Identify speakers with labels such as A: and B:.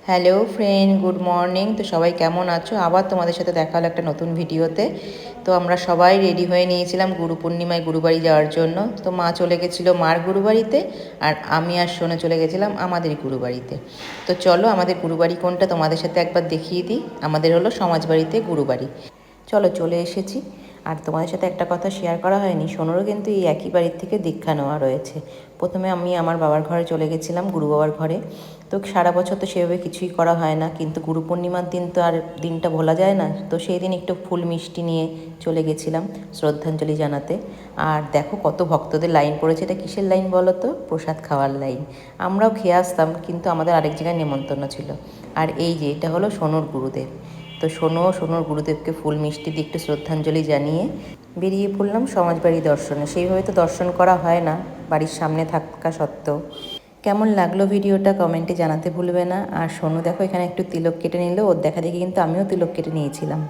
A: Hello friend, good morning. তো সবাই কেমন আছো? আবার তোমাদের সাথে দেখা হলো একটা নতুন ভিডিওতে। তো আমরা সবাই রেডি হয়ে নিয়েছিলাম গুরু পূর্ণিমায় গুরুবাড়ি যাওয়ার জন্য। তো মা চলে গেছিলো মার গুরুবাড়িতে, আর আমি আর সোনা চলে গেছিলাম আমাদের গুরুবাড়িতে। তো চলো আমাদের গুরুবাড়ি কোনটা তোমাদের সাথে একবার দেখিয়ে দিই। আমাদের হলো সমাজবাড়িতে গুরুবাড়ি। চলো চলে এসেছি। আর তোমাদের সাথে একটা কথা শেয়ার করা হয়নি, সোনুরও কিন্তু এই একই বাড়ির থেকে দীক্ষা নেওয়া রয়েছে। প্রথমে আমি আমার বাবার ঘরে চলে গেছিলাম, গুরু বাবার ঘরে। তো সারা বছর তো সেভাবে কিছুই করা হয় না, কিন্তু গুরু পূর্ণিমার দিন তো আর দিনটা ভোলা যায় না। তো সেই দিন একটু ফুল মিষ্টি নিয়ে চলে গেছিলাম শ্রদ্ধাঞ্জলি জানাতে। আর দেখো কত ভক্তদের লাইন পড়েছে। এটা কিসের লাইন বলো তো? প্রসাদ খাওয়ার লাইন। আমরাও খেয়ে আসতাম, কিন্তু আমাদের আরেক জায়গায় নেমন্তন্ন ছিল। আর এই যে এটা হলো সোনুর গুরুদেব। তো সোনুর গুরুদেবকে ফুল মিষ্টি দিয়ে একটু শ্রদ্ধাঞ্জলি জানিয়ে বেরিয়ে পড়লাম সমাজবাড়ি দর্শনে। সেইভাবে তো দর্শন করা হয় না বাড়ির সামনে থাকা সত্ত্বেও। কেমন লাগলো ভিডিওটা কমেন্টে জানাতে ভুলবে না। আর সোনু দেখো এখানে একটু তিলক কেটে নিল, ওর দেখা দেখি কিন্তু আমিও তিলক কেটে নিয়েছিলাম।